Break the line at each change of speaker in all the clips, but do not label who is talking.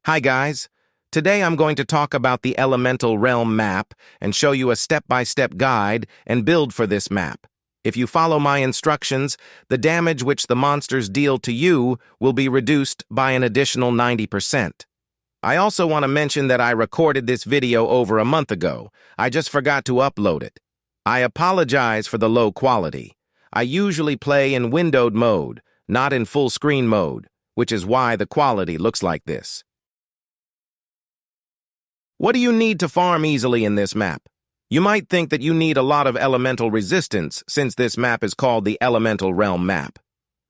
Hi guys, today I'm going to talk about the Elemental Realm map and show you a step-by-step guide and build for this map. If you follow my instructions, the damage which the monsters deal to you will be reduced by an additional 90%. I also want to mention that I recorded this video over a month ago. I just forgot to upload it. I apologize for the low quality. I usually play in windowed mode, not in full screen mode, which is why the quality looks like this. What do you need to farm easily in this map? You might think that you need a lot of elemental resistance since this map is called the Elemental Realm map.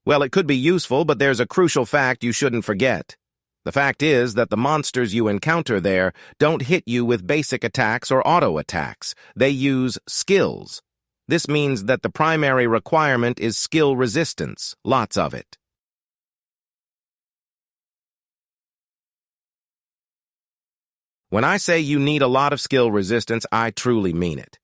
Well, it could be useful, but there's a crucial fact you shouldn't forget. The fact is that the monsters you encounter there don't hit you with basic attacks or auto attacks. They use skills. This means that the primary requirement is skill resistance, lots of it. When I say you need a lot of skill resistance, I truly mean it.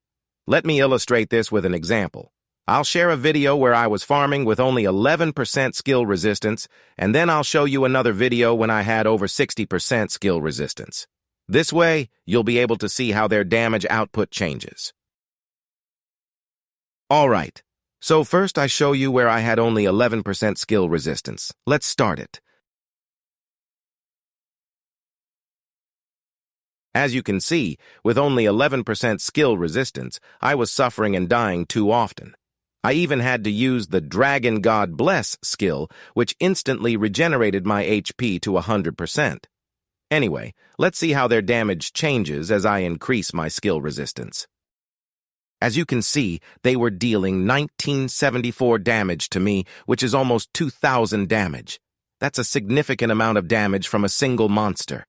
Let me illustrate this with an example. I'll share a video where I was farming with only 11% skill resistance, and then I'll show you another video when I had over 60% skill resistance. This way, you'll be able to see how their damage output changes. Alright, so first I show you where I had only 11% skill resistance. Let's start it. As you can see, with only 11% skill resistance, I was suffering and dying too often. I even had to use the Dragon God Bless skill, which instantly regenerated my HP to 100%. Anyway, let's see how their damage changes as I increase my skill resistance. As you can see, they were dealing 1974 damage to me, which is almost 2,000 damage. That's a significant amount of damage from a single monster.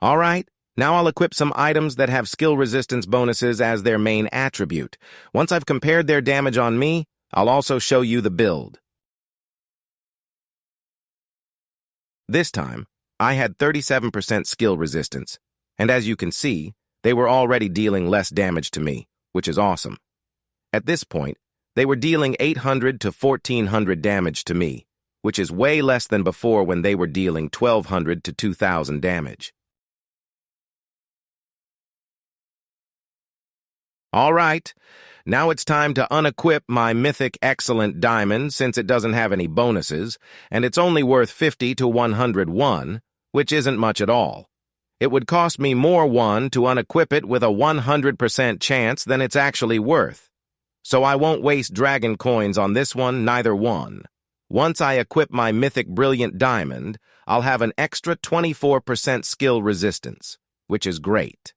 Alright, now I'll equip some items that have skill resistance bonuses as their main attribute. Once I've compared their damage on me, I'll also show you the build. This time, I had 37% skill resistance, and as you can see, they were already dealing less damage to me, which is awesome. At this point, they were dealing 800 to 1,400 damage to me, which is way less than before when they were dealing 1,200 to 2,000 damage. Alright, now it's time to unequip my Mythic Excellent Diamond since it doesn't have any bonuses, and it's only worth 50 to 101, which isn't much at all. It would cost me more 1 to unequip it with a 100% chance than it's actually worth. So I won't waste dragon coins on this one, neither one. Once I equip my Mythic Brilliant Diamond, I'll have an extra 24% skill resistance, which is great.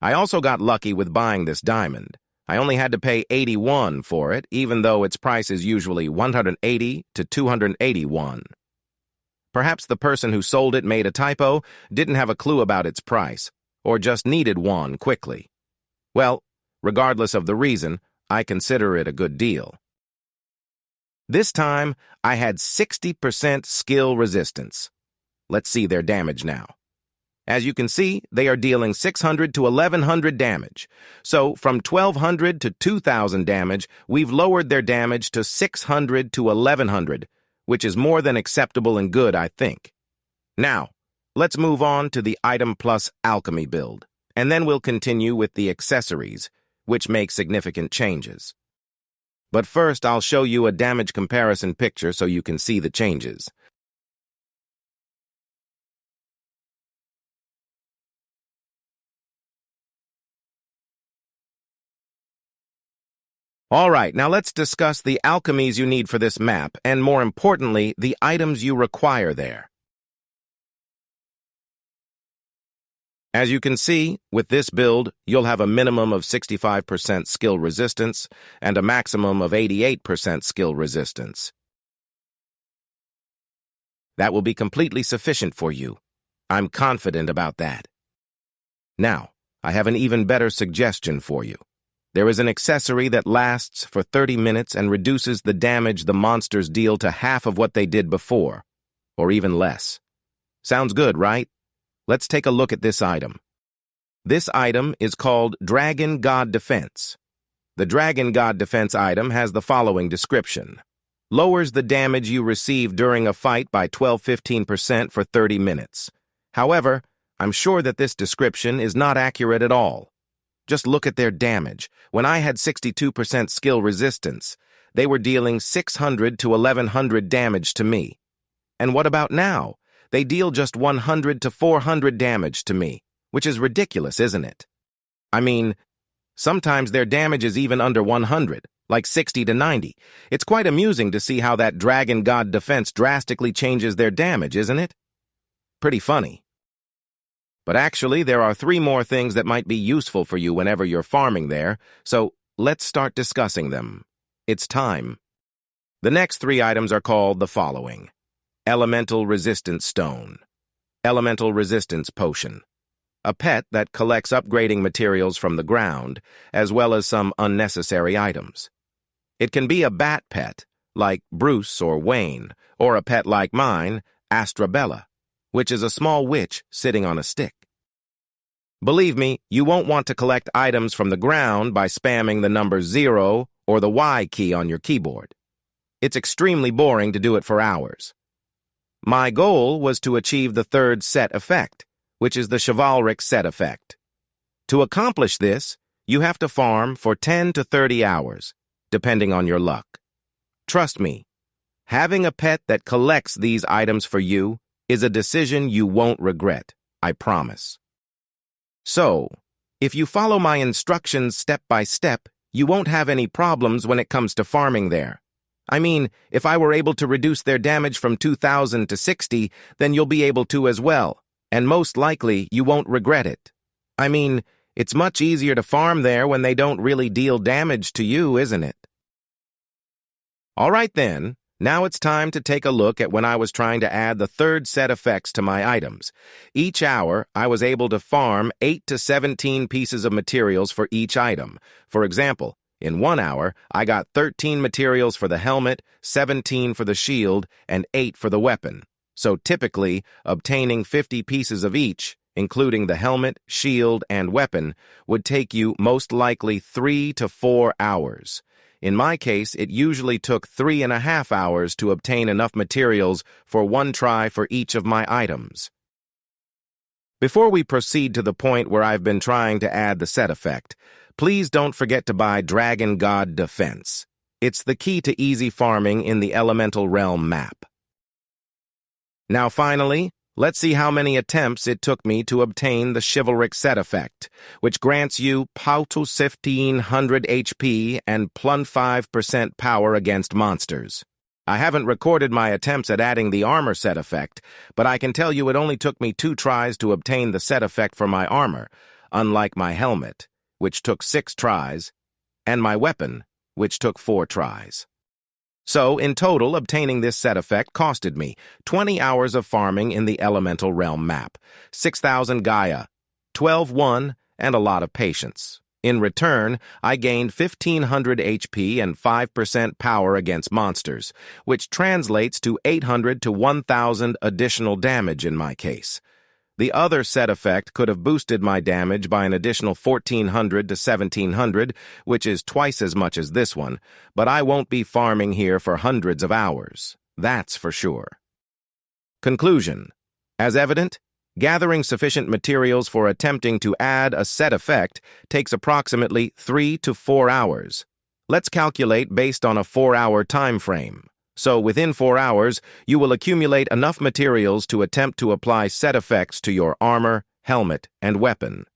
I also got lucky with buying this diamond. I only had to pay 81 for it, even though its price is usually 180 to 281. Perhaps the person who sold it made a typo, didn't have a clue about its price, or just needed one quickly. Well, regardless of the reason, I consider it a good deal. This time, I had 60% skill resistance. Let's see their damage now. As you can see, they are dealing 600 to 1,100 damage. So, from 1,200 to 2,000 damage, we've lowered their damage to 600 to 1,100, which is more than acceptable and good, I think. Now, let's move on to the Item Plus Alchemy Build, and then we'll continue with the accessories, which make significant changes. But first, I'll show you a damage comparison picture so you can see the changes. Alright, now let's discuss the alchemies you need for this map, and more importantly, the items you require there. As you can see, with this build, you'll have a minimum of 65% skill resistance and a maximum of 88% skill resistance. That will be completely sufficient for you. I'm confident about that. Now, I have an even better suggestion for you. There is an accessory that lasts for 30 minutes and reduces the damage the monsters deal to half of what they did before, or even less. Sounds good, right? Let's take a look at this item. This item is called Dragon God Defense. The Dragon God Defense item has the following description. Lowers the damage you receive during a fight by 12-15% for 30 minutes. However, I'm sure that this description is not accurate at all. Just look at their damage. When I had 62% skill resistance, they were dealing 600 to 1100 damage to me. And what about now? They deal just 100 to 400 damage to me, which is ridiculous, isn't it? I mean, sometimes their damage is even under 100, like 60 to 90. It's quite amusing to see how that Dragon God Defense drastically changes their damage, isn't it? Pretty funny. But actually, there are 3 more things that might be useful for you whenever you're farming there, so let's start discussing them. It's time. The next 3 items are called the following. Elemental Resistance Stone. Elemental Resistance Potion. A pet that collects upgrading materials from the ground, as well as some unnecessary items. It can be a bat pet, like Bruce or Wayne, or a pet like mine, Astrabella, which is a small witch sitting on a stick. Believe me, you won't want to collect items from the ground by spamming the number 0 or the Y key on your keyboard. It's extremely boring to do it for hours. My goal was to achieve the 3rd set effect, which is the Chivalric set effect. To accomplish this, you have to farm for 10 to 30 hours, depending on your luck. Trust me, having a pet that collects these items for you is a decision you won't regret, I promise. So, if you follow my instructions step by step, you won't have any problems when it comes to farming there. I mean, if I were able to reduce their damage from 2,000 to 60, then you'll be able to as well, and most likely you won't regret it. I mean, it's much easier to farm there when they don't really deal damage to you, isn't it? All right then, now it's time to take a look at when I was trying to add the 3rd set effects to my items. Each hour, I was able to farm 8 to 17 pieces of materials for each item. For example, in 1 hour, I got 13 materials for the helmet, 17 for the shield, and 8 for the weapon. So typically, obtaining 50 pieces of each, including the helmet, shield, and weapon, would take you most likely 3 to 4 hours. In my case, it usually took 3.5 hours to obtain enough materials for 1 try for each of my items. Before we proceed to the point where I've been trying to add the set effect, please don't forget to buy Dragon God Defense. It's the key to easy farming in the Elemental Realm map. Now finally, let's see how many attempts it took me to obtain the Chivalric set effect, which grants you plus 1500 HP and plus 5% power against monsters. I haven't recorded my attempts at adding the armor set effect, but I can tell you it only took me 2 tries to obtain the set effect for my armor, unlike my helmet, which took 6 tries, and my weapon, which took 4 tries. So, in total, obtaining this set effect costed me 20 hours of farming in the Elemental Realm map, 6,000 Gaia, 12-1, and a lot of patience. In return, I gained 1,500 HP and 5% power against monsters, which translates to 800 to 1,000 additional damage in my case. The other set effect could have boosted my damage by an additional 1,400 to 1,700, which is twice as much as this one, but I won't be farming here for hundreds of hours. That's for sure. Conclusion. As evident, gathering sufficient materials for attempting to add a set effect takes approximately 3 to 4 hours. Let's calculate based on a 4-hour time frame. So within 4 hours, you will accumulate enough materials to attempt to apply set effects to your armor, helmet, and weapon.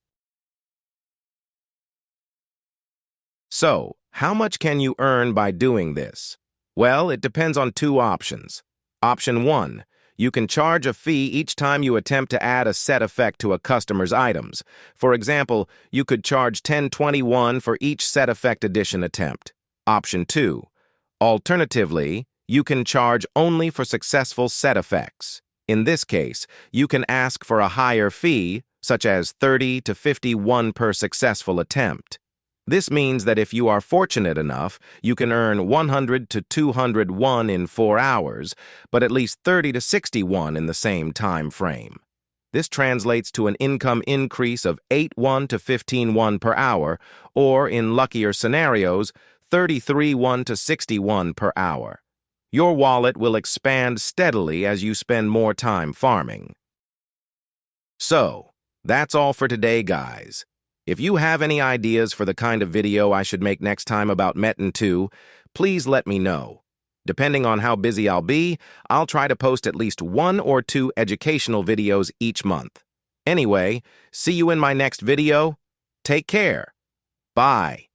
So, how much can you earn by doing this? Well, it depends on 2 options. Option 1. You can charge a fee each time you attempt to add a set effect to a customer's items. For example, you could charge 1021 for each set effect addition attempt. Option 2. Alternatively, you can charge only for successful set effects. In this case, you can ask for a higher fee, such as 30 to 51 per successful attempt. This means that if you are fortunate enough, you can earn 100 to 201 in 4 hours, but at least 30 to 61 in the same time frame. This translates to an income increase of 8-1 to 15-1 per hour, or, in luckier scenarios, 33-1 to 61 per hour. Your wallet will expand steadily as you spend more time farming. So, that's all for today, guys. If you have any ideas for the kind of video I should make next time about Metin2, please let me know. Depending on how busy I'll be, I'll try to post at least 1 or 2 educational videos each month. Anyway, see you in my next video. Take care. Bye.